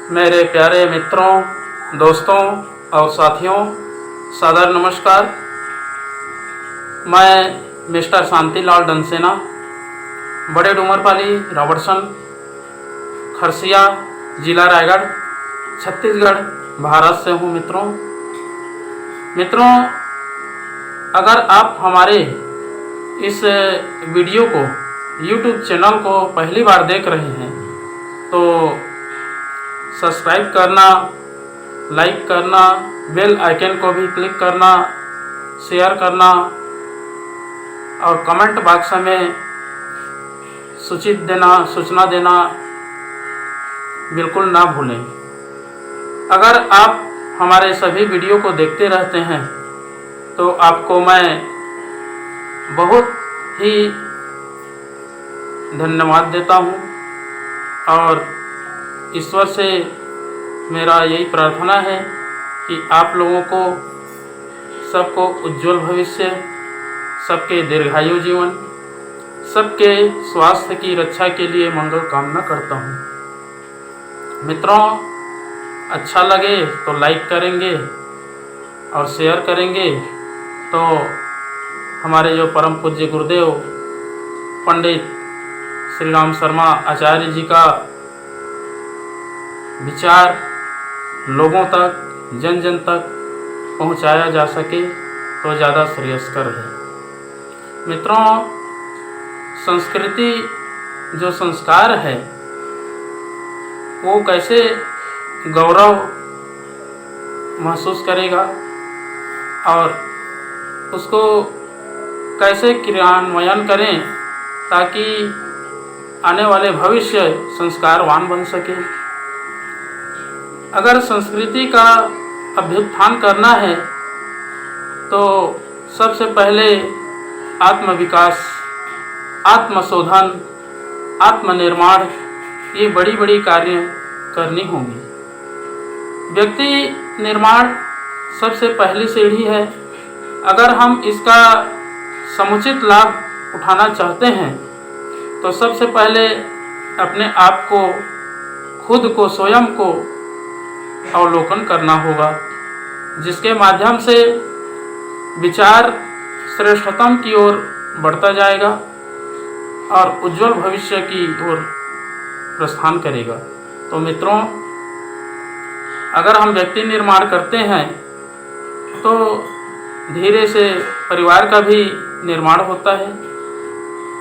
मेरे प्यारे मित्रों, दोस्तों और साथियों, सादर नमस्कार। मैं मिस्टर शांतिलाल डनसेना, बड़े डूमरपाली, रॉबर्टसन, खरसिया, जिला रायगढ़, छत्तीसगढ़, भारत से हूँ। मित्रों, अगर आप हमारे इस वीडियो को यूट्यूब चैनल को पहली बार देख रहे हैं तो सब्सक्राइब करना, लाइक करना, बेल आइकन को भी क्लिक करना, शेयर करना और कमेंट बॉक्स में सूचना देना बिल्कुल ना भूलें। अगर आप हमारे सभी वीडियो को देखते रहते हैं तो आपको मैं बहुत ही धन्यवाद देता हूँ और ईश्वर से मेरा यही प्रार्थना है कि आप लोगों को सबको उज्जवल भविष्य, सबके दीर्घायु जीवन, सबके स्वास्थ्य की रक्षा के लिए मंगल कामना करता हूँ। मित्रों, अच्छा लगे तो लाइक करेंगे और शेयर करेंगे तो हमारे जो परम पूज्य गुरुदेव पंडित श्री राम शर्मा आचार्य जी का विचार लोगों तक, जन जन तक पहुंचाया जा सके तो ज़्यादा श्रेयस्कर है। मित्रों, संस्कृति जो संस्कार है वो कैसे गौरव महसूस करेगा और उसको कैसे क्रियान्वयन करें ताकि आने वाले भविष्य संस्कारवान बन सके। अगर संस्कृति का अभ्युत्थान करना है तो सबसे पहले आत्मविकास, आत्मशोधन, आत्मनिर्माण, ये बड़ी बड़ी कार्य करनी होंगी। व्यक्ति निर्माण सबसे पहली सीढ़ी है। अगर हम इसका समुचित लाभ उठाना चाहते हैं तो सबसे पहले अपने आप को, खुद को, स्वयं को अवलोकन करना होगा, जिसके माध्यम से विचार श्रेष्ठतम की ओर बढ़ता जाएगा और उज्जवल भविष्य की ओर प्रस्थान करेगा। तो मित्रों, अगर हम व्यक्ति निर्माण करते हैं तो धीरे से परिवार का भी निर्माण होता है।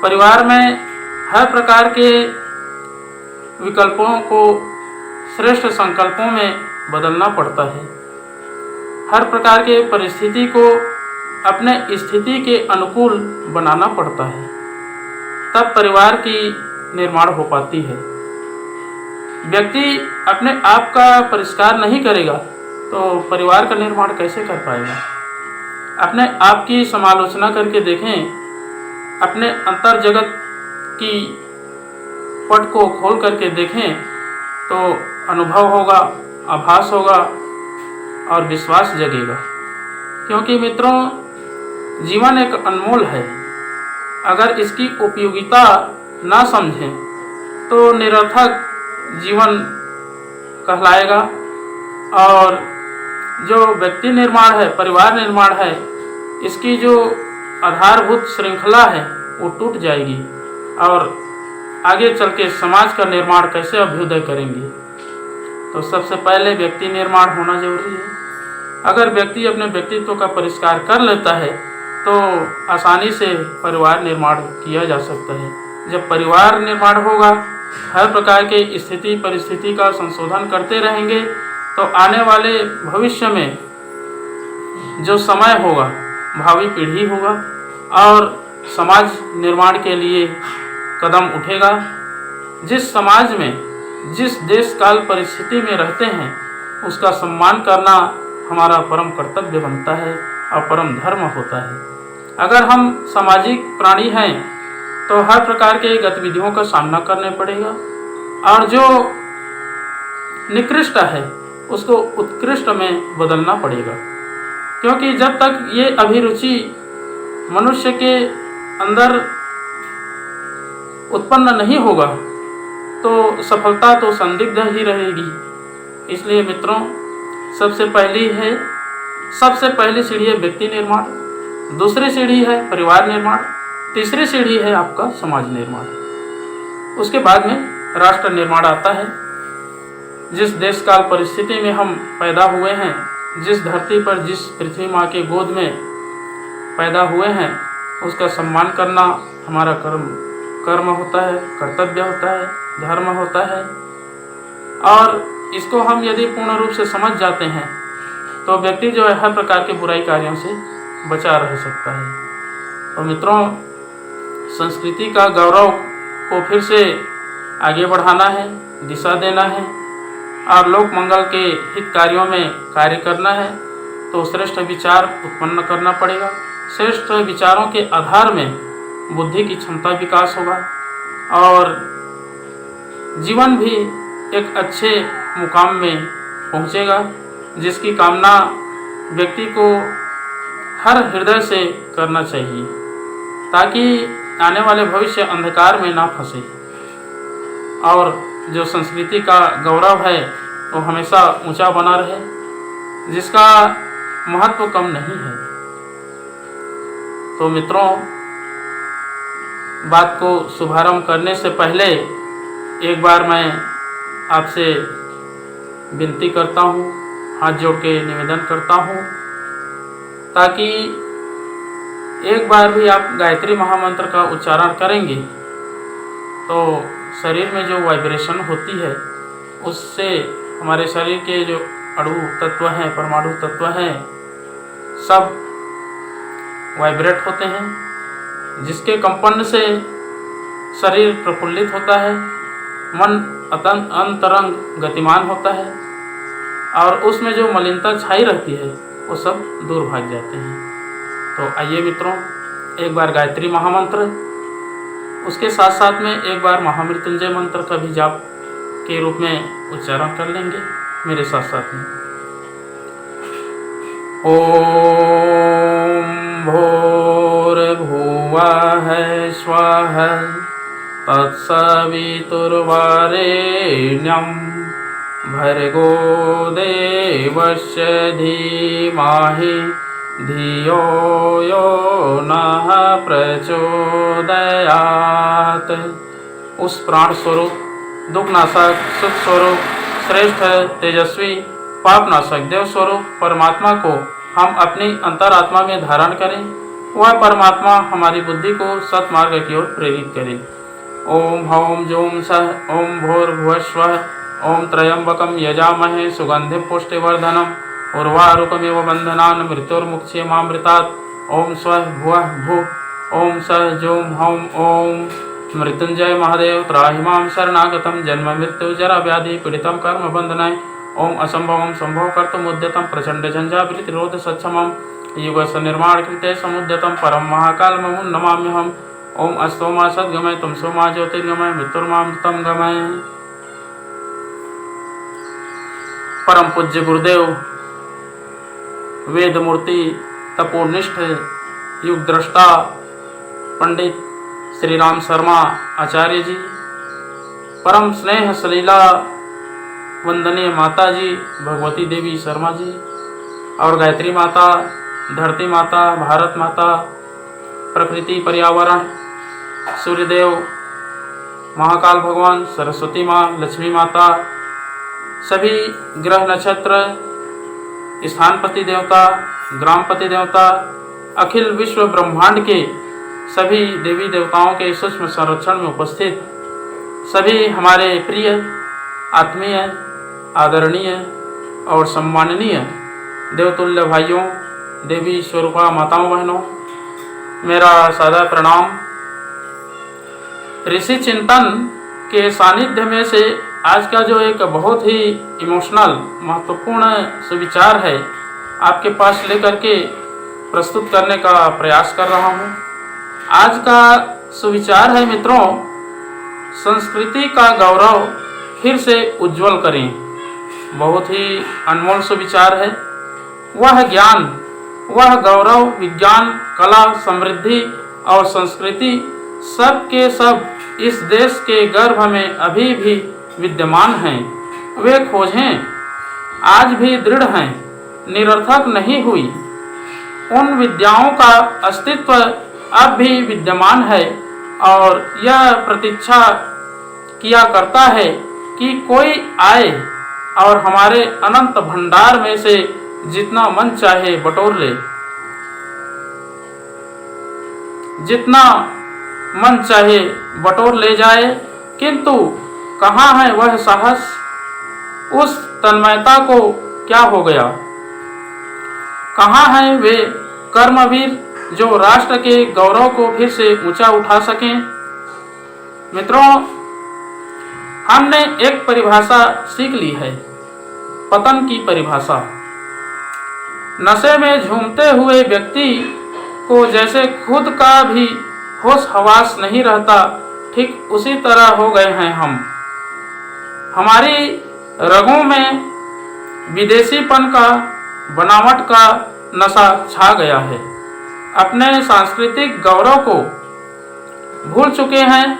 परिवार में हर प्रकार के विकल्पों को श्रेष्ठ संकल्पों में बदलना पड़ता है। हर प्रकार के परिस्थिति को अपने स्थिति के अनुकूल बनाना पड़ता है, तब परिवार की निर्माण हो पाती है। व्यक्ति अपने आप का परिष्कार नहीं करेगा तो परिवार का निर्माण कैसे कर पाएगा। अपने आप की समालोचना करके देखें, अपने अंतर जगत की पट को खोल करके देखें तो अनुभव होगा, आभास होगा और विश्वास जगेगा। क्योंकि मित्रों, जीवन एक अनमोल है। अगर इसकी उपयोगिता ना समझें तो निरर्थक जीवन कहलाएगा और जो व्यक्ति निर्माण है, परिवार निर्माण है, इसकी जो आधारभूत श्रृंखला है वो टूट जाएगी और आगे चल के समाज का निर्माण कैसे अभ्युदय करेंगे। तो सबसे पहले व्यक्ति निर्माण होना जरूरी है। अगर व्यक्ति अपने व्यक्तित्व का परिष्कार कर लेता है तो आसानी से परिवार निर्माण किया जा सकता है। जब परिवार निर्माण होगा, हर प्रकार के स्थिति परिस्थिति का संशोधन करते रहेंगे तो आने वाले भविष्य में जो समय होगा, भावी पीढ़ी होगा और समाज निर्माण के लिए कदम उठेगा। जिस समाज में, जिस देश काल परिस्थिति में रहते हैं उसका सम्मान करना हमारा परम कर्तव्य बनता है और परम धर्म होता है। अगर हम सामाजिक प्राणी हैं तो हर प्रकार के गतिविधियों का सामना करने पड़ेगा और जो निकृष्ट है उसको उत्कृष्ट में बदलना पड़ेगा। क्योंकि जब तक ये अभिरुचि मनुष्य के अंदर उत्पन्न नहीं होगा तो सफलता तो संदिग्ध ही रहेगी। इसलिए मित्रों, सबसे पहली सीढ़ी है व्यक्ति निर्माण, दूसरी सीढ़ी है परिवार निर्माण, तीसरी सीढ़ी है आपका समाज निर्माण, उसके बाद में राष्ट्र निर्माण आता है। जिस देश काल परिस्थिति में हम पैदा हुए हैं, जिस धरती पर, जिस पृथ्वी माँ के गोद में पैदा हुए हैं, उसका सम्मान करना हमारा कर्म होता है, कर्तव्य होता है, धर्म होता है। और इसको हम यदि पूर्ण रूप से समझ जाते हैं तो व्यक्ति जो है हर प्रकार के बुराई कार्यों से बचा रह सकता है। तो मित्रों, संस्कृति का गौरव को फिर से आगे बढ़ाना है, दिशा देना है और लोक मंगल के हित कार्यों में कार्य करना है, तो श्रेष्ठ विचार उत्पन्न करना पड़ेगा। श्रेष्ठ विचारों के आधार में बुद्धि की क्षमता विकास होगा और जीवन भी एक अच्छे मुकाम में पहुंचेगा, जिसकी कामना व्यक्ति को हर हृदय से करना चाहिए, ताकि आने वाले भविष्य अंधकार में ना फंसे और जो संस्कृति का गौरव है वो हमेशा ऊंचा बना रहे, जिसका महत्व कम नहीं है। तो मित्रों, बात को शुभारंभ करने से पहले एक बार मैं आपसे विनती करता हूँ, हाथ जोड़ के निवेदन करता हूँ, ताकि एक बार भी आप गायत्री महामंत्र का उच्चारण करेंगे तो शरीर में जो वाइब्रेशन होती है उससे हमारे शरीर के जो अणु तत्व हैं, परमाणु तत्व हैं, सब वाइब्रेट होते हैं, जिसके कंपन से शरीर प्रफुल्लित होता है, मन अंतरंग गतिमान होता है और उसमें जो मलिनता छाई रहती है वो सब दूर भाग जाते हैं। तो आइए मित्रों, एक बार गायत्री महामंत्र, उसके साथ साथ में एक बार महामृत्युंजय मंत्र का भी जाप के रूप में उच्चारण कर लेंगे मेरे साथ साथ में। ओम भूर्भुवः स्वः तत्सवितुर्वरेण्यं भर्गो देवस्य धीमहि धियो यो नः प्रचोदयात्। उस प्राण स्वरूप, दुखनाशक, सुख स्वरूप, श्रेष्ठ, तेजस्वी, पापनाशक, देव स्वरूप परमात्मा को हम अपनी अंतरात्मा में धारण करें। वह परमात्मा हमारी बुद्धि को सत्मार्ग की ओर प्रेरित करे। ओम हौम जूम सह ओम भूर्भुवस्वः ओम त्र्यंबकं यजामहे सुगंधिं पुष्टिवर्धनम् उर्वारुकमिव बन्धनान् मृत्युर्मुक्षीयमामृतात्। ओम स्वः भुवः भुः ओम सः जूम हौम ओम मृत्युंजय महादेव त्राहि मां शरणागतं जन्म मृत्यु जरा व्याधि पीड़ितं कर्म बन्धनाय। ओम असंभवं संभव कर्तुमुद्यतं प्रचंड झंझाविरोध सक्षमं युगस्य निर्माण कृते समुद्यतं परम महाकालमं नमाम्यहम्। ओम अस्तोमा सद्गमय तुम सोमा ज्योतिर्गमय मृत्युर्मामृतं गमय। परम पूज्य गुरुदेव, वेद मूर्ति, तपोनिष्ठ, युग दृष्टा पंडित श्री राम शर्मा आचार्य जी, परम स्नेह सलीला वंदनीय माता जी भगवती देवी शर्मा जी और गायत्री माता, धरती माता, भारत माता, प्रकृति, पर्यावरण, सूर्यदेव, महाकाल भगवान, सरस्वती माँ, लक्ष्मी माता, सभी ग्रह नक्षत्र, स्थानपति देवता, ग्रामपति देवता, अखिल विश्व ब्रह्मांड के सभी देवी देवताओं के सूक्ष्म संरक्षण में उपस्थित सभी हमारे प्रिय, आत्मीय, आदरणीय और सम्माननीय देवतुल्य भाइयों, देवी स्वरूपा माताओं, बहनों, मेरा सादा प्रणाम। ऋषि चिंतन के सानिध्य में से आज का जो एक बहुत ही इमोशनल महत्वपूर्ण सुविचार है आपके पास लेकर के प्रस्तुत करने का प्रयास कर रहा हूँ। आज का सुविचार है मित्रों, संस्कृति का गौरव फिर से उज्जवल करें। बहुत ही अनमोल सुविचार है। वह ज्ञान, वह गौरव, विज्ञान, कला, समृद्धि और संस्कृति सब के सब इस देश के गर्भ में अभी भी विद्यमान हैं। वे खोजें, आज भी दृढ़ हैं, निरर्थक नहीं हुई। उन विद्याओं का अस्तित्व अब भी विद्यमान है और यह प्रतीक्षा किया करता है कि कोई आए और हमारे अनंत भंडार में से जितना मन चाहे बटोर ले। जितना मन चाहे बटोर ले जाए, किंतु कहाँ है वह साहस, उस तन्मयता को क्या हो गया? कहाँ हैं वे कर्मवीर जो राष्ट्र के गौरव को फिर से ऊंचा उठा सकें? मित्रों, हमने एक परिभाषा सीख ली है, पतन की परिभाषा। नशे में झूमते हुए व्यक्ति को जैसे खुद का भी होश हवास नहीं रहता, ठीक उसी तरह हो गए हैं हम। हमारी रगों में विदेशीपन का, बनावट का नशा छा गया है। अपने सांस्कृतिक गौरव को भूल चुके हैं,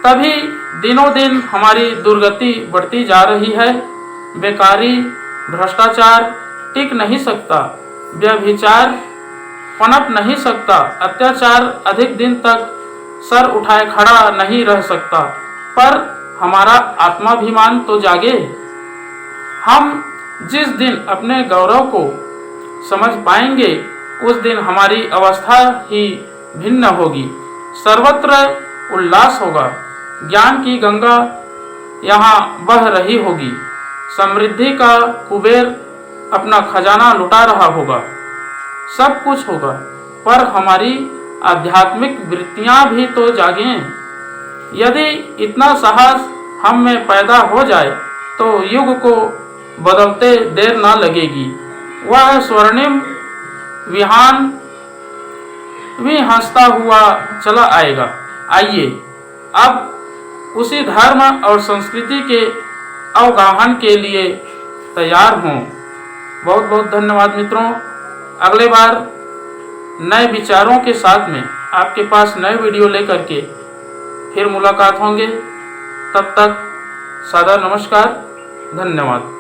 तभी दिनों दिन हमारी दुर्गति बढ़ती जा रही है। बेकारी, भ्रष्टाचार टिक नहीं सकता, व्यभिचार पनप नहीं सकता, अत्याचार अधिक दिन तक सर उठाए खड़ा नहीं रह सकता। पर हमारा आत्माभिमान तो जागे। हम जिस दिन अपने गौरव को समझ पाएंगे, उस दिन हमारी अवस्था ही भिन्न होगी। सर्वत्र उल्लास होगा, ज्ञान की गंगा यहाँ बह रही होगी, समृद्धि का कुबेर अपना खजाना लुटा रहा होगा। सब कुछ होगा, पर हमारी आध्यात्मिक वृत्तियाँ भी तो जागें। यदि इतना साहस हम में पैदा हो जाए तो युग को बदलते देर न लगेगी। वह स्वर्णिम विहान भी हंसता हुआ चला आएगा। आइए अब उसी धर्म और संस्कृति के अवगाहन के लिए तैयार हों। बहुत बहुत धन्यवाद मित्रों। अगले बार नए विचारों के साथ में आपके पास नए वीडियो लेकर के फिर मुलाकात होंगे। तब तक सादर नमस्कार, धन्यवाद।